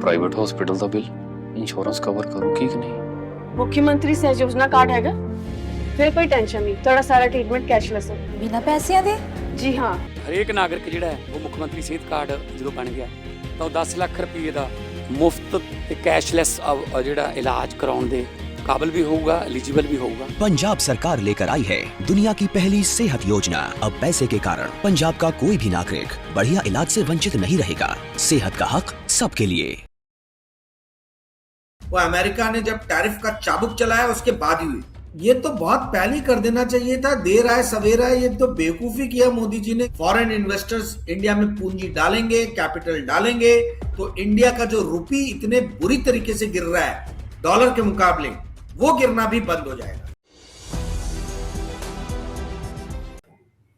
Private hospital का bill insurance cover करूगी कि नहीं? मुख्यमंत्री सहज योजना कार्ड हैगा, फिर कोई टेंशन नहीं, थोड़ा सारा ट्रीटमेंट कैशलेस है। बिना पैसिਆਂ ਦੇ? जी हाँ, ਹਰੇਕ ਨਾਗਰਿਕ ਜਿਹੜਾ ਹੈ ਉਹ ਮੁੱਖ ਮੰਤਰੀ ਸਿਹਤ ਕਾਰਡ ਜਦੋਂ ਬਣ ਗਿਆ ਤਾਂ ਉਹ 10 ਲੱਖ ਰੁਪਏ ਦਾ ਮੁਫਤ ਤੇ ਕੈਸ਼ਲੈਸ ਜਿਹੜਾ ਇਲਾਜ ਕਰਾਉਣ ਦੇ काबिल भी होगा, एलिजिबल भी होगा। पंजाब सरकार लेकर आई है दुनिया की पहली सेहत योजना। अब पैसे के कारण पंजाब का कोई भी नागरिक बढ़िया इलाज से वंचित नहीं रहेगा। सेहत का हक सबके लिए। वो अमेरिका ने जब टैरिफ का चाबुक चलाया उसके बाद ही हुई। ये तो बहुत पहले कर देना चाहिए था, देर आए सवेरा। ये तो बेवकूफी किया मोदी जी ने। फॉरेन इन्वेस्टर्स इंडिया में पूंजी डालेंगे, कैपिटल डालेंगे तो इंडिया का जो रुपी इतने बुरी तरीके से गिर रहा है डॉलर के मुकाबले, वो गिरना भी बंद हो जाएगा।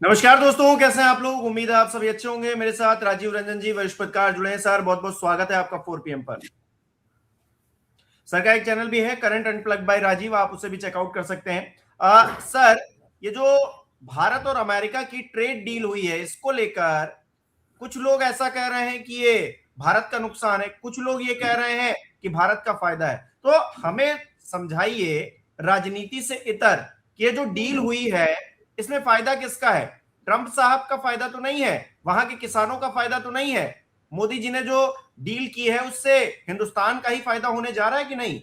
नमस्कार दोस्तों, कैसे हैं आप लोग? उम्मीद है आप सभी अच्छे होंगे। मेरे साथ राजीव रंजन जी वरिष्ठ पत्रकार जुड़े हैं। सर बहुत बहुत स्वागत है आपका 4 PM पर। सर का एक चैनल भी है करंट अनप्लग्ड बाय राजीव, आप उसे भी चेकआउट कर सकते हैं। सर, ये जो भारत और अमेरिका की ट्रेड डील हुई है, इसको लेकर कुछ लोग ऐसा कह रहे हैं कि ये भारत का नुकसान है, कुछ लोग ये कह रहे हैं कि भारत का फायदा है। तो हमें समझाइए राजनीति से इतर कि ये जो डील हुई है इसमें फायदा किसका है? ट्रंप साहब का फायदा तो नहीं है, वहां के किसानों का फायदा तो नहीं है। मोदी जी ने जो डील की है उससे हिंदुस्तान का ही फायदा होने जा रहा है कि नहीं?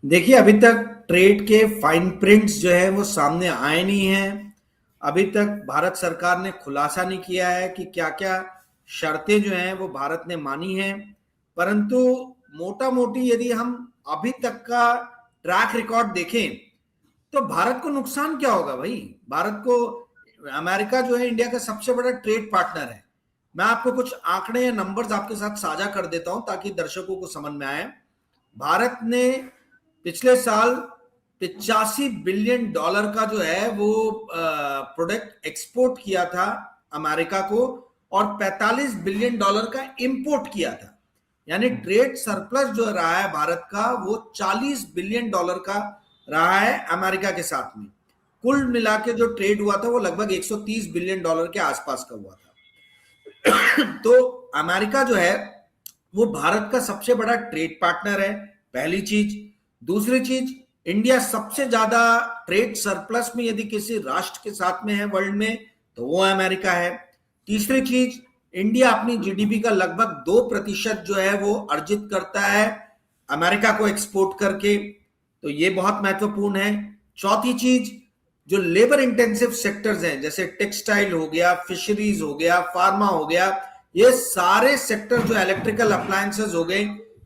देखिए, अभी तक ट्रेड के फाइन प्रिंट्स जो है वो सामने आए नहीं हैं। अभी तक भारत सरकार ने खुलासा नहीं किया है कि क्या क्या शर्तें जो हैं वो भारत ने मानी हैं। परंतु मोटा मोटी यदि हम अभी तक का ट्रैक रिकॉर्ड देखें तो भारत को नुकसान क्या होगा भाई? भारत को अमेरिका जो है इंडिया का सबसे बड़ा ट्रेड पार्टनर है। मैं आपको कुछ आंकड़े या नंबर्स आपके साथ साझा कर देता हूं ताकि दर्शकों को समझ में आए। भारत ने पिछले साल 85 बिलियन डॉलर का जो है वो प्रोडक्ट एक्सपोर्ट किया था अमेरिका को और 45 बिलियन डॉलर का इंपोर्ट किया था। यानी ट्रेड सरप्लस जो रहा है भारत का वो 40 बिलियन डॉलर का रहा है अमेरिका के साथ में। कुल मिला के जो ट्रेड हुआ था वो लगभग 130 बिलियन डॉलर के आसपास का हुआ था। तो अमेरिका जो है वो भारत का सबसे बड़ा ट्रेड पार्टनर है, पहली चीज। दूसरी चीज, इंडिया सबसे ज्यादा ट्रेड सरप्लस में यदि किसी राष्ट्र के साथ में है वर्ल्ड में तो वो अमेरिका है। तीसरी चीज, इंडिया अपनी जीडीपी का लगभग 2% जो है वो अर्जित करता है अमेरिका को एक्सपोर्ट करके, तो ये बहुत महत्वपूर्ण है। चौथी चीज, जो लेबर इंटेंसिव सेक्टर्स हैं जैसे टेक्सटाइल हो गया, फिशरीज हो गया, फार्मा हो गया, ये सारे सेक्टर जो इलेक्ट्रिकल अप्लायंसेस हो गए,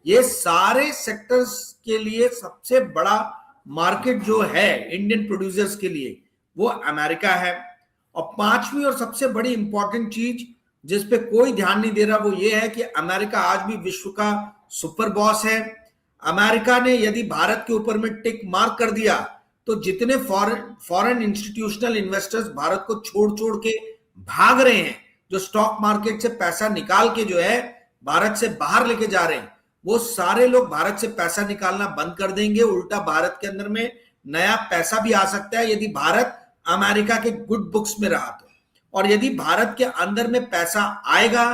ये सारे सेक्टर्स के लिए सबसे बड़ा मार्केट जो है इंडियन प्रोड्यूसर्स के लिए वो अमेरिका है। और पांचवी और सबसे बड़ी इंपॉर्टेंट चीज जिस पे कोई ध्यान नहीं दे रहा वो ये है कि अमेरिका आज भी विश्व का सुपर बॉस है। अमेरिका ने यदि भारत के ऊपर में टिक मार्क कर दिया तो जितने फॉरेन इंस्टीट्यूशनल इन्वेस्टर्स भारत को छोड़ के भाग रहे हैं, जो स्टॉक मार्केट से पैसा निकाल के जो है भारत से बाहर लेके जा रहे हैं, वो सारे लोग भारत से पैसा निकालना बंद कर देंगे। उल्टा भारत के अंदर में नया पैसा भी आ सकता है यदि भारत अमेरिका के गुड बुक्स में रहा तो। और यदि भारत के अंदर में पैसा आएगा,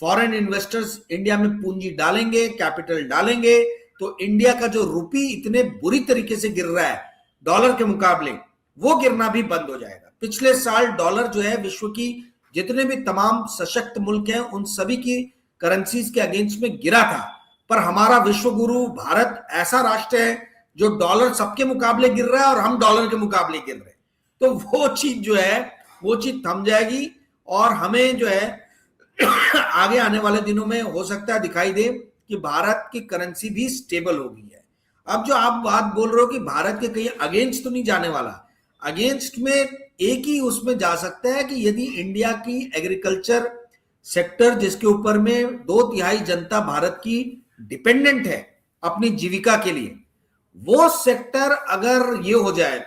फॉरेन इन्वेस्टर्स इंडिया में पूंजी डालेंगे, कैपिटल डालेंगे, तो इंडिया का जो रुपी इतने बुरी तरीके से गिर रहा है डॉलर के मुकाबले, वो गिरना भी बंद हो जाएगा। पिछले साल डॉलर जो है विश्व की जितने भी तमाम सशक्त मुल्क हैं उन सभी की करेंसीज के अगेंस्ट में गिरा था, पर हमारा विश्व गुरु भारत ऐसा राष्ट्र है जो डॉलर सबके मुकाबले गिर रहा है और हम डॉलर के मुकाबले गिर रहे हैं। तो वो चीज जो है वो चीज थम जाएगी और हमें जो है आगे आने वाले दिनों में हो सकता है दिखाई दे कि भारत की करेंसी भी स्टेबल हो गई है। अब जो आप बात बोल रहे हो कि भारत के कहीं अगेंस्ट तो नहीं जाने वाला, अगेंस्ट में एक ही उसमें जा सकता है कि यदि इंडिया की एग्रीकल्चर सेक्टर जिसके ऊपर में 2/3 जनता भारत की डिपेंडेंट है अपनी जीविका के लिए, वो सेक्टर अगर ये हो जाए,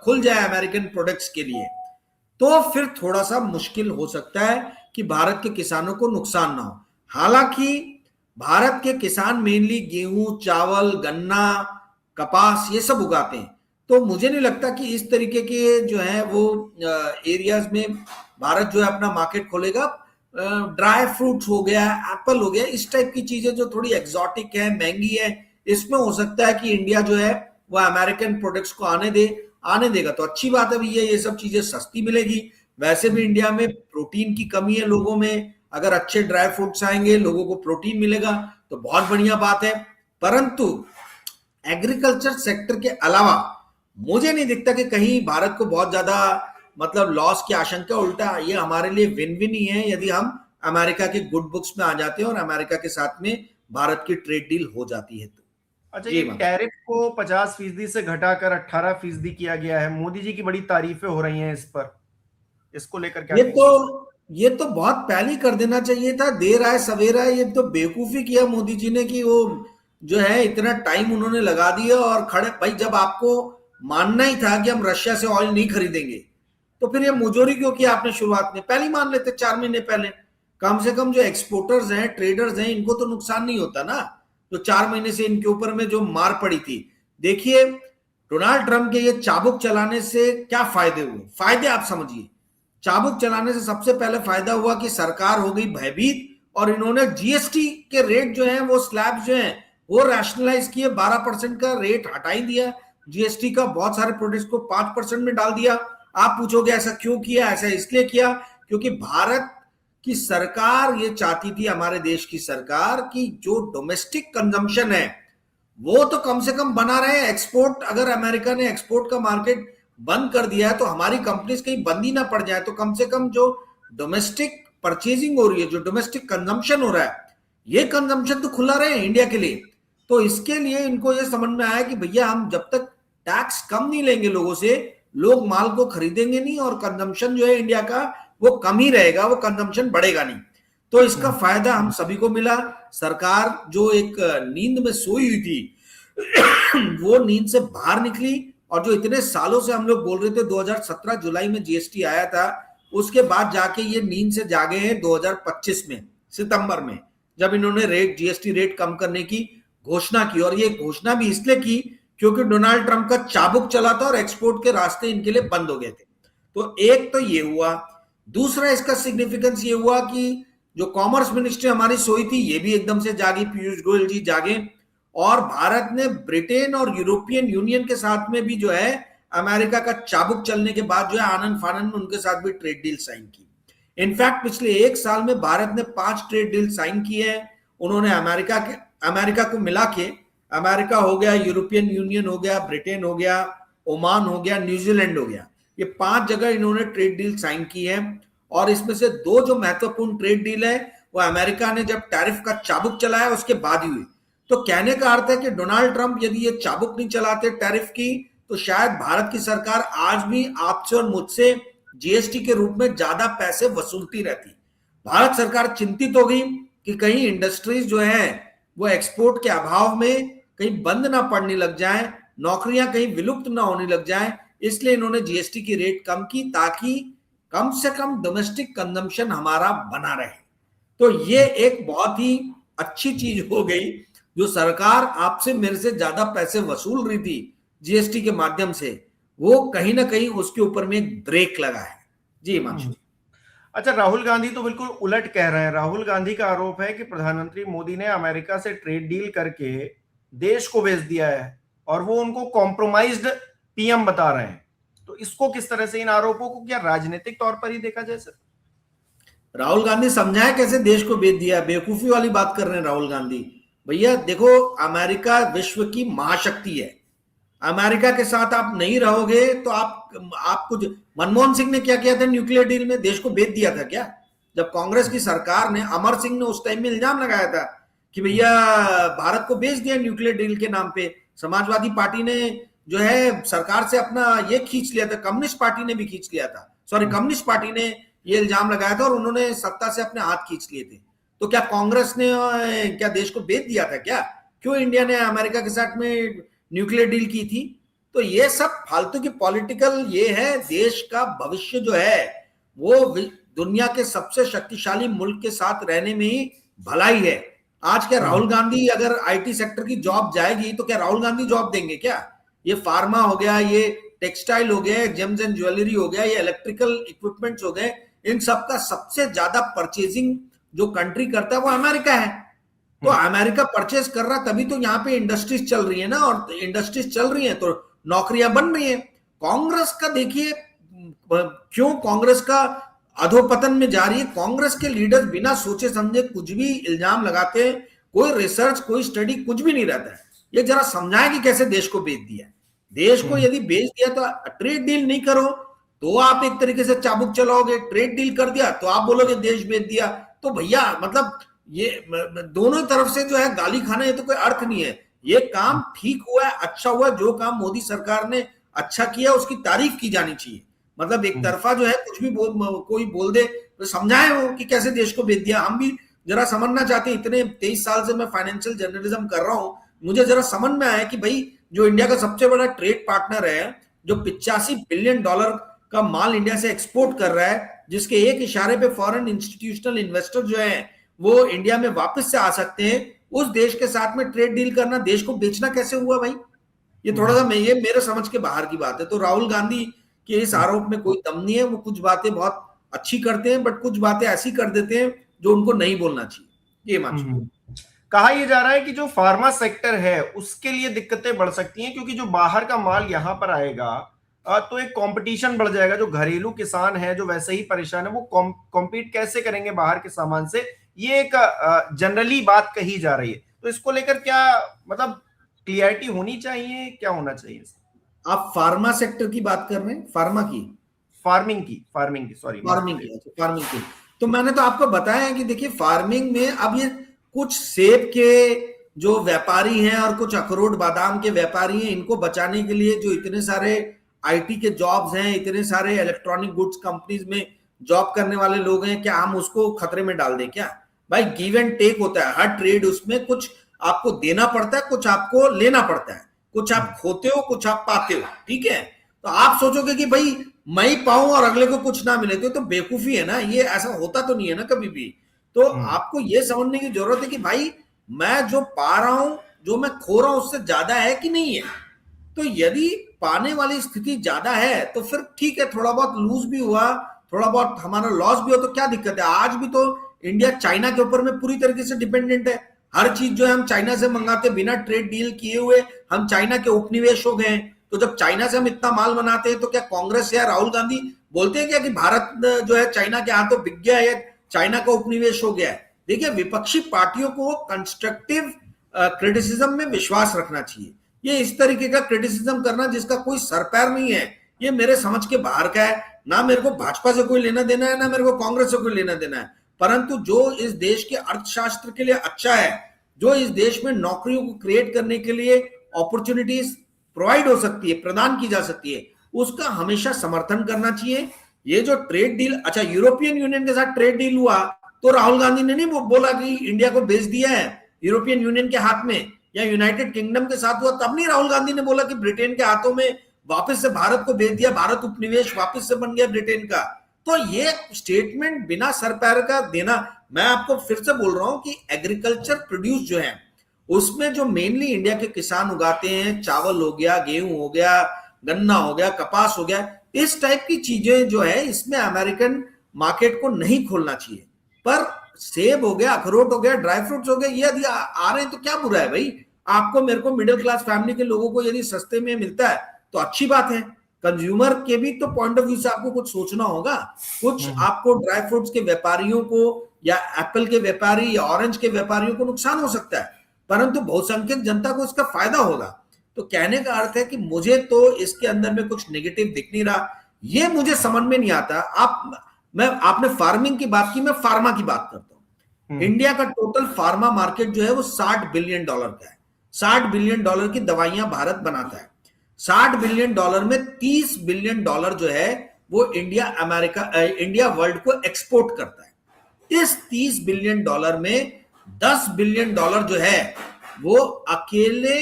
खुल जाए अमेरिकन प्रोडक्ट्स के लिए, तो फिर थोड़ा सा मुश्किल हो सकता है कि भारत के किसानों को नुकसान ना हो। हालांकि भारत के किसान मेनली गेहूं, चावल, गन्ना, कपास ये सब उगाते हैं, तो मुझे नहीं लगता कि इस तरीके के जो है वो एरियाज में भारत जो है अपना मार्केट खोलेगा। ड्राई फ्रूट्स हो गया, एप्पल हो गया, इस टाइप की चीजें जो थोड़ी एक्सोटिक है, महंगी है, इसमें हो सकता है कि इंडिया जो है वो अमेरिकन प्रोडक्ट्स को आने देगा तो अच्छी बात है भैया, ये सब चीजें सस्ती मिलेगी। वैसे भी इंडिया में प्रोटीन की कमी है लोगों में, अगर अच्छे ड्राई फ्रूट्स आएंगे लोगों को प्रोटीन मिलेगा तो बहुत बढ़िया बात है। परंतु एग्रीकल्चर सेक्टर के अलावा मुझे नहीं दिखता कि कहीं भारत को बहुत ज्यादा मतलब लॉस की आशंका, उल्टा ये हमारे लिए विन विन ही है यदि हम अमेरिका के गुड बुक्स में आ जाते हैं और अमेरिका के साथ में भारत की ट्रेड डील हो जाती है तो। अच्छा, ये टैरिफ को 50% से घटाकर 18% किया गया है। मोदी जी की बड़ी तारीफें हो रही हैं इस पर, इसको लेकर क्या ये तो बहुत पहले कर देना चाहिए था, देर आए सवेरा। ये तो बेवकूफी किया मोदी जी ने कि वो जो है इतना टाइम उन्होंने लगा दिया और खड़े भाई, जब आपको मानना ही था कि हम रशिया से ऑयल नहीं खरीदेंगे तो फिर ये मुजोरी क्यों किया आपने शुरुआत में? पहले मान लेते 4 महीने पहले। कम से कम जो एक्सपोर्टर्स हैं, ट्रेडर्स हैं, इनको तो नुकसान नहीं होता ना, जो 4 महीने से इनके ऊपर में जो मार पड़ी थी। देखिए डोनाल्ड ट्रंप के ये चाबुक चलाने से क्या फायदे हुए, फायदे आप समझिए। चाबुक चलाने से सबसे पहले फायदा हुआ कि सरकार हो गई भयभीत और इन्होंने जीएसटी के रेट जो है वो स्लैब जो है वो रैशनलाइज किए, 12% का रेट हटाई दिया जीएसटी का, बहुत सारे प्रोडक्ट्स को 5% में डाल दिया। आप पूछोगे ऐसा क्यों किया? ऐसा इसलिए किया क्योंकि भारत की सरकार ये चाहती थी, हमारे देश की सरकार, की जो डोमेस्टिक कंजम्पशन है वो तो कम से कम बना रहे। एक्सपोर्ट, अगर अमेरिका ने एक्सपोर्ट का मार्केट बंद कर दिया है तो हमारी कंपनीज कहीं बंद ही ना पड़ जाए, तो कम से कम जो डोमेस्टिक परचेजिंग हो रही है, जो डोमेस्टिक कंजम्पशन हो रहा है, ये कंजम्पशन तो खुला रहे इंडिया के लिए। तो इसके लिए इनको ये समझ में आया कि भैया हम जब तक टैक्स कम नहीं लेंगे लोगों से, लोग माल को खरीदेंगे नहीं और कंजम्पशन जो है इंडिया का वो कम ही रहेगा, वो कंजम्पशन बढ़ेगा नहीं। तो इसका फायदा हम सभी को मिला। सरकार जो एक नींद में सोई हुई थी वो नींद से बाहर निकली, और जो इतने सालों से हम लोग बोल रहे थे 2017 जुलाई में जीएसटी आया था, उसके बाद जाके ये नींद से जागे हैं 2025 में सितंबर में, जब इन्होंने जीएसटी रेट कम करने की घोषणा की। और ये घोषणा भी इसलिए की क्योंकि डोनाल्ड ट्रंप का चाबुक चला था और एक्सपोर्ट के रास्ते इनके लिए बंद हो गए थे। तो एक तो ये हुआ। दूसरा इसका सिग्निफिकेंस ये हुआ कि जो कॉमर्स मिनिस्ट्री हमारी सोई थी ये भी एकदम से जागी, पीयूष गोयल जी जागे, और भारत ने ब्रिटेन और यूरोपियन यूनियन के साथ में भी जो है अमेरिका का चाबुक चलने के बाद जो है आनंद फानंद में उनके साथ भी ट्रेड डील साइन की। इनफैक्ट पिछले 1 साल में भारत ने 5 ट्रेड डील साइन किए हैं। उन्होंने अमेरिका को मिला के, अमेरिका हो गया, यूरोपियन यूनियन हो गया, ब्रिटेन हो गया, ओमान हो गया, न्यूजीलैंड हो गया, ये 5 जगह इन्होंने ट्रेड डील साइन की है। और इसमें से 2 जो महत्वपूर्ण ट्रेड डील है वो अमेरिका ने जब टैरिफ का चाबुक चलाया उसके बाद ही हुई। तो कहने का अर्थ है कि डोनाल्ड ट्रंप यदि ये चाबुक नहीं चलाते टैरिफ की, तो शायद भारत की सरकार आज भी आपसे और मुझसे जीएसटी के रूप में ज्यादा पैसे वसूलती रहती। भारत सरकार चिंतित हो गई कि कहीं इंडस्ट्रीज जो है वो एक्सपोर्ट के अभाव में कहीं बंद ना पड़ने लग जाए, नौकरियां कहीं विलुप्त ना होने लग जाए, इसलिए इन्होंने जीएसटी की रेट कम की ताकि कम से कम डोमेस्टिक कंजम्पशन हमारा बना रहे। तो ये एक बहुत ही अच्छी चीज हो गई, जो सरकार आपसे मेरे से ज्यादा पैसे वसूल रही थी जीएसटी के माध्यम से, वो कहीं ना कहीं उसके ऊपर में एक ब्रेक लगा है। जी हिमांशु। अच्छा, राहुल गांधी तो बिल्कुल उलट कह रहे हैं। राहुल गांधी का आरोप है कि प्रधानमंत्री मोदी ने अमेरिका से ट्रेड डील करके देश को बेच दिया है और वो उनको कॉम्प्रोमाइज्ड पीएम बता रहे हैं। तो इसको किस तरह से, इन आरोपों को क्या राजनीतिक तौर पर ही देखा जाए सर? राहुल गांधी समझाए कैसे देश को बेच दिया? बेवकूफी वाली बात कर रहे हैं राहुल गांधी। भैया देखो, अमेरिका विश्व की महाशक्ति है। अमेरिका के साथ आप नहीं रहोगे तो आप कुछ, मनमोहन सिंह ने क्या किया था न्यूक्लियर डील में? देश को बेच दिया था क्या? जब कांग्रेस की सरकार ने, अमर सिंह ने उस टाइम में इल्जाम लगाया था कि भैया भारत को बेच दिया न्यूक्लियर डील के नाम पे। समाजवादी पार्टी ने जो है सरकार से अपना ये खींच लिया था, कम्युनिस्ट पार्टी ने भी खींच लिया था, कम्युनिस्ट पार्टी ने ये इल्जाम लगाया था और उन्होंने सत्ता से अपने हाथ खींच लिए थे। तो क्या कांग्रेस ने क्या देश को बेच दिया था क्या? क्यों इंडिया ने अमेरिका के साथ में न्यूक्लियर डील की थी? तो ये सब फालतू की पॉलिटिकल ये है। देश का भविष्य जो है वो दुनिया के सबसे शक्तिशाली मुल्क के साथ रहने में ही भलाई है। आज क्या राहुल गांधी अगर आईटी सेक्टर की जॉब जाएगी तो क्या राहुल गांधी जॉब देंगे क्या? ये फार्मा हो गया, ये टेक्सटाइल हो गया, जेम्स एंड ज्वेलरी हो गया, ये इलेक्ट्रिकल इक्विपमेंट्स हो गए, इन सब का सबसे ज्यादा परचेजिंग जो कंट्री करता है वो अमेरिका है। तो अमेरिका परचेज कर रहा, तभी तो यहाँ पे इंडस्ट्रीज चल रही है ना, और इंडस्ट्रीज चल रही है तो नौकरियां बन रही है। कांग्रेस का देखिए क्यों कांग्रेस का अधोपतन में जा रही है। कांग्रेस के लीडर्स बिना सोचे समझे कुछ भी इल्जाम लगाते हैं, कोई रिसर्च कोई स्टडी कुछ भी नहीं रहता है। ये जरा समझाएं कि कैसे देश को बेच दिया। देश को यदि बेच दिया तो ट्रेड डील नहीं करो तो आप एक तरीके से चाबुक चलाओगे, ट्रेड डील कर दिया तो आप बोलोगे देश बेच दिया। तो भैया मतलब ये दोनों तरफ से जो है गाली खाना, ये तो कोई अर्थ नहीं है। ये काम ठीक हुआ है, अच्छा हुआ, जो काम मोदी सरकार ने अच्छा किया उसकी तारीफ की जानी चाहिए। मतलब एक तरफा जो है कुछ भी कोई बोल दे तो समझाए वो कि कैसे देश को बेच दिया। हम भी जरा समझना चाहते हैं, इतने 23 साल से मैं फाइनेंशियल जर्नलिज्म कर रहा हूं, मुझे जरा समझ में आया कि भाई जो इंडिया का सबसे बड़ा ट्रेड पार्टनर है, जो 85 बिलियन डॉलर का माल इंडिया से एक्सपोर्ट कर रहा है, जिसके एक इशारे पे फॉरेन इंस्टीट्यूशनल इन्वेस्टर जो है वो इंडिया में वापस से आ सकते हैं, उस देश के साथ में ट्रेड डील करना, देश को बेचना कैसे हुआ भाई? ये थोड़ा सा ये मेरे समझ के बाहर की बात है। तो राहुल गांधी के इस आरोप में कोई दम नहीं है। वो कुछ बातें बहुत अच्छी करते हैं बट कुछ बातें ऐसी कर देते हैं जो उनको नहीं बोलना चाहिए। ये मानसिक कहा यह जा रहा है कि जो फार्मा सेक्टर है उसके लिए दिक्कतें बढ़ सकती हैं, क्योंकि जो बाहर का माल यहां पर आएगा तो एक कंपटीशन बढ़ जाएगा। जो घरेलू किसान है जो वैसे ही परेशान है, वो कॉम्पीट कैसे करेंगे बाहर के सामान से? ये एक जनरली बात कही जा रही है। तो इसको लेकर क्या मतलब क्लियरिटी होनी चाहिए, क्या होना चाहिए? आप फार्मा सेक्टर की बात कर रहे हैं? फार्मिंग की तो मैंने तो आपको बताया है कि देखिए फार्मिंग में अब ये कुछ सेब के जो व्यापारी हैं और कुछ अखरोट बादाम के व्यापारी हैं, इनको बचाने के लिए जो इतने सारे आईटी के जॉब्स हैं, इतने सारे इलेक्ट्रॉनिक गुड्स कंपनीज में जॉब करने वाले लोग हैं, क्या हम उसको खतरे में डाल दें क्या? भाई गिव एंड टेक होता है हर ट्रेड, उसमें कुछ आपको देना पड़ता है, कुछ आपको लेना पड़ता है, कुछ आप खोते हो कुछ आप पाते हो, ठीक है? तो आप सोचोगे कि भाई मैं ही पाऊं और अगले को कुछ ना मिले, तो बेवकूफी है ना, ये ऐसा होता तो नहीं है ना कभी भी। तो आपको ये समझने की जरूरत है कि भाई मैं जो पा रहा हूं, जो मैं खो रहा हूं, उससे ज्यादा है कि नहीं है। तो यदि पाने वाली स्थिति ज्यादा है तो फिर ठीक है, थोड़ा बहुत लूज भी हुआ, थोड़ा बहुत हमारा लॉस भी हो तो क्या दिक्कत है? आज भी तो इंडिया चाइना के ऊपर में पूरी तरीके से डिपेंडेंट है। हर चीज जो है हम चाइना से मंगाते, बिना ट्रेड डील किए हुए हम चाइना के उपनिवेश हो गए। तो जब चाइना से हम इतना माल बनाते हैं तो क्या कांग्रेस या राहुल गांधी बोलते हैं क्या कि भारत जो है चाइना के हाथों बिक गया है, चाइना का उपनिवेश हो गया है? देखिए विपक्षी पार्टियों को कंस्ट्रक्टिव क्रिटिसिज्म में विश्वास रखना चाहिए। ये इस तरीके का क्रिटिसिज्म करना जिसका कोई सर पैर नहीं है, ये मेरे समझ के बाहर का है। ना मेरे को भाजपा से कोई लेना देना है, ना मेरे को कांग्रेस से कोई लेना देना है, परंतु जो इस देश के अर्थशास्त्र के लिए अच्छा है, जो इस देश में नौकरियों को क्रिएट करने के लिए अपॉर्चुनिटीज प्रोवाइड हो सकती है, प्रदान की जा सकती है, उसका हमेशा समर्थन करना चाहिए। ये जो ट्रेड डील, अच्छा यूरोपियन यूनियन के साथ ट्रेड डील हुआ तो राहुल गांधी ने नहीं बोला कि इंडिया को बेच दिया है यूरोपियन यूनियन के हाथ में, या यूनाइटेड किंगडम के साथ हुआ तब नहीं राहुल गांधी ने बोला कि ब्रिटेन के हाथों में वापस से भारत को बेच दिया, भारत उपनिवेश वापस से बन गया ब्रिटेन का। तो ये स्टेटमेंट बिना सर पैर का देना, मैं आपको फिर से बोल रहा हूं कि एग्रीकल्चर प्रोड्यूस जो है उसमें जो मेनली इंडिया के किसान उगाते हैं, चावल हो गया, गेहूं हो गया, गन्ना हो गया, कपास हो गया, इस टाइप की चीजें जो है इसमें अमेरिकन मार्केट को नहीं खोलना चाहिए। पर सेब हो गया, अखरोट हो गया, ड्राई फ्रूट्स हो गए, ये यदि आ रहे हैं तो क्या बुरा है भाई? आपको मेरे को मिडिल क्लास फैमिली के लोगों को यदि सस्ते में मिलता है तो अच्छी बात है। कंज्यूमर के भी तो पॉइंट ऑफ व्यू से आपको कुछ सोचना होगा। कुछ आपको ड्राई फ्रूट्स के व्यापारियों को या एप्पल के व्यापारी या ऑरेंज के व्यापारियों को नुकसान हो सकता है, परंतु बहुसंख्यक जनता को इसका फायदा होगा। तो कहने का अर्थ है कि मुझे तो इसके अंदर में कुछ नेगेटिव दिख नहीं रहा, ये मुझे समझ में नहीं आता। आपने फार्मिंग की बात की, मैं फार्मा की बात करता हूं। इंडिया का टोटल फार्मा मार्केट जो है वो $60 बिलियन का है। $60 बिलियन की दवाइयां भारत बनाता है। $60 बिलियन में $30 बिलियन जो है वो इंडिया वर्ल्ड को एक्सपोर्ट करता है। इस $30 बिलियन में $10 बिलियन जो है वो अकेले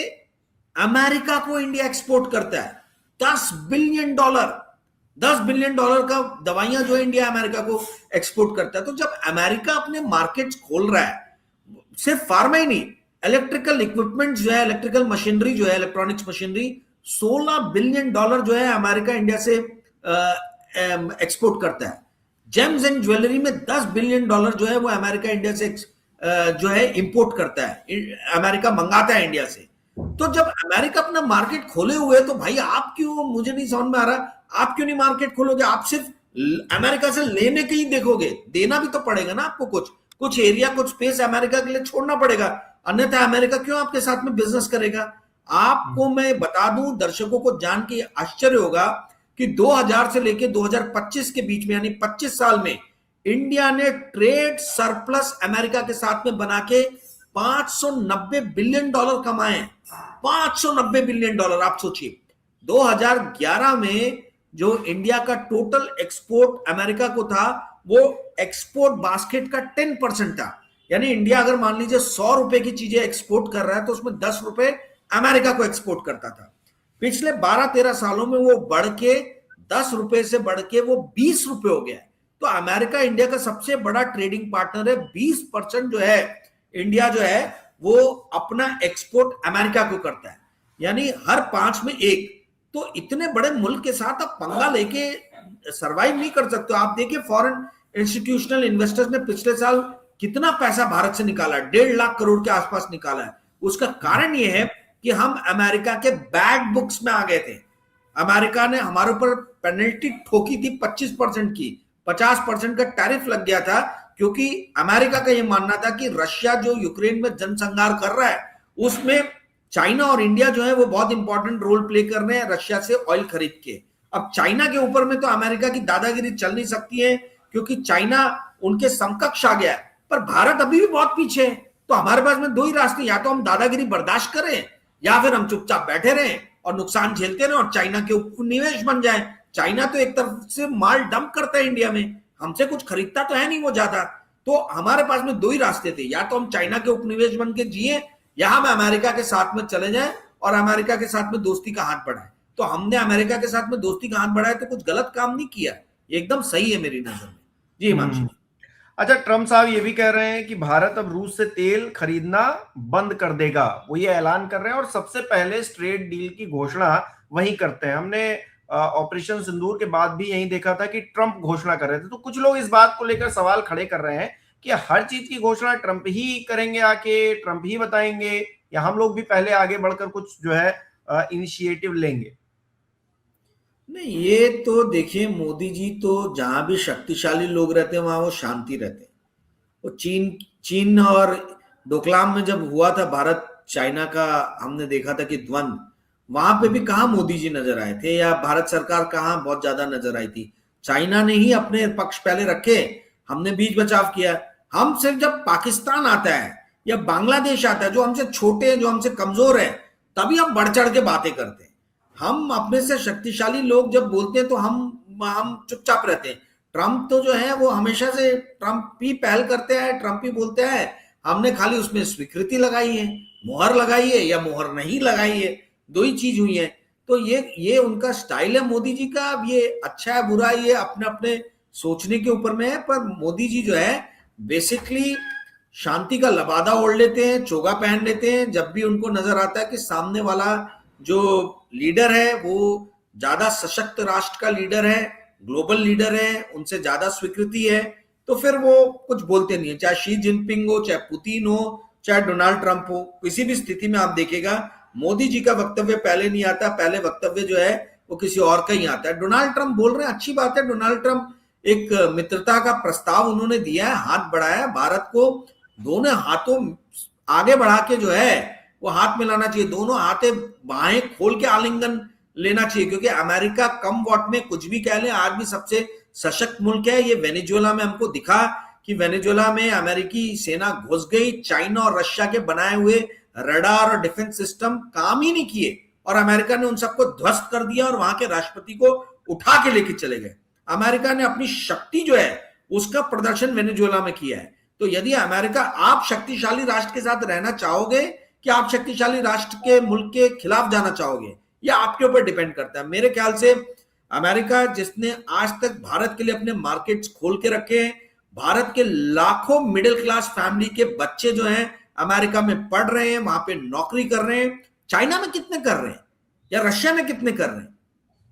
अमेरिका को इंडिया एक्सपोर्ट करता है। $10 बिलियन का दवाइयां जो इंडिया अमेरिका को एक्सपोर्ट करता है। तो जब अमेरिका अपने मार्केट्स खोल रहा है, सिर्फ फार्मा ही नहीं, इलेक्ट्रिकल इक्विपमेंट जो है, इलेक्ट्रिकल मशीनरी जो है, इलेक्ट्रॉनिक्स मशीनरी, $16 बिलियन जो है अमेरिका इंडिया से एक्सपोर्ट करता है। जेम्स एंड ज्वेलरी में $10 बिलियन जो है वो अमेरिका इंडिया से जो है इंपोर्ट करता है, अमेरिका मंगाता है इंडिया से। तो जब अमेरिका अपना मार्केट खोले हुए तो भाई आप क्यों, मुझे नहीं समझ में आ रहा, आप क्यों नहीं मार्केट खोलोगे? आप सिर्फ अमेरिका से लेने के ही देखोगे, देना भी तो पड़ेगा ना आपको, कुछ एरिया, कुछ स्पेस अमेरिका के लिए छोड़ना पड़ेगा, अन्यथा अमेरिका क्यों आपके साथ में बिजनेस करेगा? आपको मैं बता दूं, दर्शकों को जान के आश्चर्य होगा कि 2000 से लेके 2025 के बीच में, यानी 25 साल में इंडिया ने ट्रेड सरप्लस अमेरिका के साथ में बना के $590 बिलियन कमाए। $590 बिलियन, आप सोचिए 2011 में जो इंडिया का टोटल एक्सपोर्ट अमेरिका को था वो एक्सपोर्ट बास्केट का 10% था। यानी इंडिया अगर मान लीजिए 100 रुपए की चीजें एक्सपोर्ट कर रहा है तो उसमें 10 रुपए अमेरिका को एक्सपोर्ट करता था। पिछले 12-13 सालों में वो बढ़ के 10 रुपए से बढ़ के वो 20 रुपए हो गया है। तो अमेरिका इंडिया का सबसे बड़ा ट्रेडिंग पार्टनर है। 20% जो है इंडिया जो है वो अपना एक्सपोर्ट अमेरिका को करता है, यानी हर 5 में 1। तो इतने बड़े मुल्क के साथ आप पंगा लेके सरवाइव नहीं कर सकते। आप देखिए फॉरेन इंस्टीट्यूशनल इन्वेस्टर्स ने पिछले साल कितना पैसा भारत से निकाला, 1.5 लाख करोड़ के आसपास निकाला है। उसका कारण यह है कि हम अमेरिका के बैड बुक्स में आ गए थे। अमेरिका ने हमारे ऊपर पेनल्टी ठोकी थी 25% की, 50% का टैरिफ लग गया था, क्योंकि अमेरिका का यह मानना था कि रशिया जो यूक्रेन में जनसंहार कर रहा है उसमें चाइना और इंडिया जो है वो बहुत इंपॉर्टेंट रोल प्ले कर रहे हैं रशिया से ऑयल खरीद के। अब चाइना के ऊपर में तो अमेरिका की दादागिरी चल नहीं सकती है, क्योंकि चाइना उनके समकक्ष आ गया है, पर भारत अभी भी बहुत पीछे है। तो हमारे पास में 2 ही रास्ते, या तो हम दादागिरी बर्दाश्त करें या फिर हम चुपचाप बैठे रहें और नुकसान झेलते रहें और चाइना के उपनिवेश बन जाए। चाइना तो एक तरफ से माल डंप करता है इंडिया में, हमसे कुछ खरीदता तो है नहीं वो ज्यादा। तो हमारे पास में 2 ही रास्ते थे, या तो हम चाइना के उपनिवेश बन के जिए या हम अमेरिका के साथ में चले जाएं और अमेरिका के साथ में दोस्ती का हाथ बढ़ाएं। तो हमने अमेरिका के साथ में दोस्ती का हाथ बढ़ाया तो कुछ गलत काम नहीं किया, एकदम सही है मेरी नजर में। जी हिमांशु। अच्छा, ट्रम्प साहब ये भी कह रहे हैं कि भारत अब रूस से तेल खरीदना बंद कर देगा, वो ये ऐलान कर रहे हैं और सबसे पहले ट्रेड डील की घोषणा वही करते हैं। हमने ऑपरेशन सिंदूर के बाद भी यही देखा था कि ट्रम्प घोषणा कर रहे थे। तो कुछ लोग इस बात को लेकर सवाल खड़े कर रहे हैं कि हर चीज की घोषणा ट्रम्प ही करेंगे, आके ट्रम्प ही बताएंगे, या हम लोग भी पहले आगे बढ़कर कुछ जो है इनिशिएटिव लेंगे। नहीं, ये तो देखिए, मोदी जी तो जहां भी शक्तिशाली लोग रहते हैं वहां वो शांति रहते हैं। वो चीन और डोकलाम में जब हुआ था भारत चाइना का, हमने देखा था कि द्वंद्व, वहां पे भी कहां मोदी जी नजर आए थे या भारत सरकार कहां बहुत ज्यादा नजर आई थी। चाइना ने ही अपने पक्ष पहले रखे, हमने बीच बचाव किया। हम सिर्फ जब पाकिस्तान आता है या बांग्लादेश आता है जो हमसे छोटे हैं, जो हमसे कमजोर है, तभी हम बढ़ चढ़ के बातें करते हैं। हम अपने से शक्तिशाली लोग जब बोलते हैं तो हम चुपचाप रहते हैं। ट्रम्प तो जो है वो हमेशा से ट्रम्प ही पहल करते हैं, ट्रम्प ही बोलते हैं। हमने खाली उसमें स्वीकृति लगाई है, मोहर लगाई है या मोहर नहीं लगाई है, 2 ही चीज हुई है। तो ये उनका स्टाइल है मोदी जी का। अब ये अच्छा है बुरा, ये अपने अपने सोचने के ऊपर में है। पर मोदी जी जो है बेसिकली शांति का लबादा ओढ़ लेते हैं, चोगा पहन लेते हैं जब भी उनको नजर आता है कि सामने वाला जो लीडर है वो ज्यादा सशक्त राष्ट्र का लीडर है, ग्लोबल लीडर है, उनसे ज्यादा स्वीकृति है, तो फिर वो कुछ बोलते नहीं है। चाहे शी जिनपिंग हो, चाहे पुतिन हो, चाहे डोनाल्ड ट्रंप हो, किसी भी स्थिति में आप देखेगा मोदी जी का वक्तव्य पहले नहीं आता, पहले वक्तव्य जो है वो किसी और का ही आता है। डोनाल्ड ट्रंप बोल रहे हैं, अच्छी बात है। डोनाल्ड ट्रंप एक मित्रता का प्रस्ताव उन्होंने दिया है, हाथ बढ़ाया, भारत को दोनों हाथों आगे बढ़ा के जो है वो हाथ मिलाना चाहिए, दोनों हाथे बाहें खोल के आलिंगन लेना चाहिए, क्योंकि अमेरिका कम वॉट में कुछ भी कह ले, आज भी सबसे सशक्त मुल्क है। ये वेनेजुएला में हमको दिखा कि वेनेजुएला में अमेरिकी सेना घुस गई, चाइना और रशिया के बनाए हुए रडार और डिफेंस सिस्टम काम ही नहीं किए और अमेरिका ने उन सबको ध्वस्त कर दिया और वहां के राष्ट्रपति को उठा के लेके चले गए। अमेरिका ने अपनी शक्ति जो है उसका प्रदर्शन वेनेजुएला में किया है। तो यदि अमेरिका, आप शक्तिशाली राष्ट्र के साथ रहना चाहोगे कि आप शक्तिशाली राष्ट्र के मुल्क के खिलाफ जाना चाहोगे, यह आपके ऊपर डिपेंड करता है। मेरे ख्याल से अमेरिका, जिसने आज तक भारत के लिए अपने मार्केट्स खोल के रखे हैं, भारत के लाखों मिडिल क्लास फैमिली के बच्चे जो हैं अमेरिका में पढ़ रहे हैं, वहां पे नौकरी कर रहे हैं। चाइना में कितने कर रहे हैं या रशिया में कितने कर रहे हैं?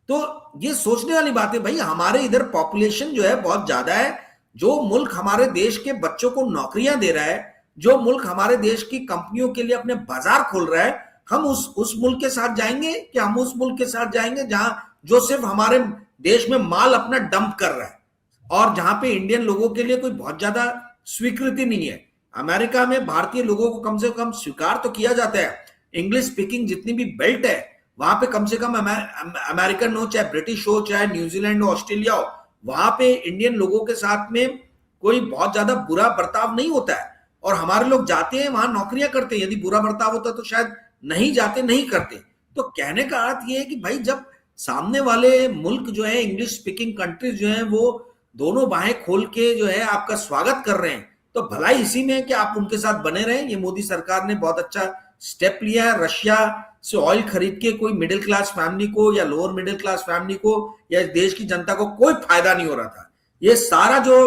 तो ये सोचने वाली बात है भाई, हमारे इधर पॉपुलेशन जो है बहुत ज्यादा है। जो मुल्क हमारे देश के बच्चों को नौकरियां दे रहा है, जो मुल्क हमारे देश की कंपनियों के लिए अपने बाजार खोल रहा है, हम उस मुल्क के साथ जाएंगे कि हम उस मुल्क के साथ जाएंगे जहां जो सिर्फ हमारे देश में माल अपना डंप कर रहा है और जहां पे इंडियन लोगों के लिए कोई बहुत ज्यादा स्वीकृति नहीं है। अमेरिका में भारतीय लोगों को कम से कम स्वीकार तो किया जाता है। इंग्लिश स्पीकिंग जितनी भी बेल्ट है वहां पे कम से कम अमेरिकन हो, चाहे ब्रिटिश हो, चाहे न्यूजीलैंड हो, ऑस्ट्रेलिया हो, वहां पे इंडियन लोगों के साथ में कोई बहुत ज्यादा बुरा बर्ताव नहीं होता है। और हमारे लोग जाते हैं वहां नौकरियां करते हैं। यदि बुरा बर्ताव होता तो शायद नहीं जाते, नहीं करते। तो कहने का अर्थ ये है कि भाई जब सामने वाले मुल्क जो है, इंग्लिश स्पीकिंग कंट्रीज जो है, वो दोनों बाहें खोल के जो है आपका स्वागत कर रहे हैं, तो भलाई इसी में कि आप उनके साथ बने रहें। ये मोदी सरकार ने बहुत अच्छा स्टेप लिया है। रशिया से ऑयल खरीद के कोई मिडिल क्लास फैमिली को या लोअर मिडिल क्लास फैमिली को या देश की जनता को कोई फायदा नहीं हो रहा था। ये सारा जो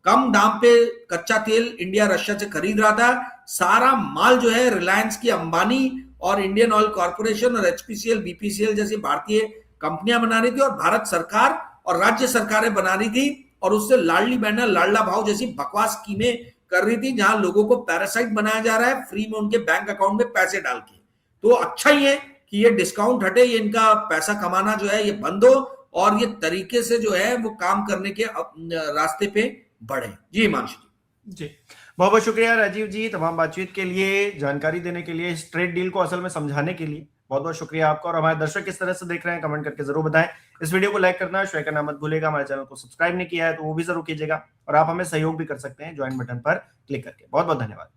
कम दाम पे कच्चा तेल इंडिया रशिया से खरीद रहा था, सारा माल जो है रिलायंस की, अंबानी और इंडियन ऑयल कॉर्पोरेशन और एचपीसीएल, बीपीसीएल जैसी भारतीय कंपनियां बना रही थी और भारत सरकार और राज्य सरकारें बना रही थी और उससे लाडली बहना लाडला भाव जैसी बकवास स्कीमें कर रही थी, जहां लोगों को पैरासाइट बनाया जा रहा है फ्री में उनके बैंक अकाउंट में पैसे डाल के। तो अच्छा ही है कि ये डिस्काउंट हटे, ये इनका पैसा कमाना जो है ये बंद हो और ये तरीके से जो है वो काम करने के रास्ते पे बढ़े। जी हिमांशु जी, बहुत बहुत शुक्रिया राजीव जी, तमाम बातचीत के लिए, जानकारी देने के लिए, इस ट्रेड डील को असल में समझाने के लिए बहुत बहुत शुक्रिया आपका। और हमारे दर्शक किस तरह से देख रहे हैं कमेंट करके जरूर बताएं। इस वीडियो को लाइक करना, शेयर करना मत भूलिएगा। हमारे चैनल को सब्सक्राइब नहीं किया है तो वो भी जरूर कीजिएगा और आप हमें सहयोग भी कर सकते हैं ज्वाइन बटन पर क्लिक करके। बहुत बहुत धन्यवाद।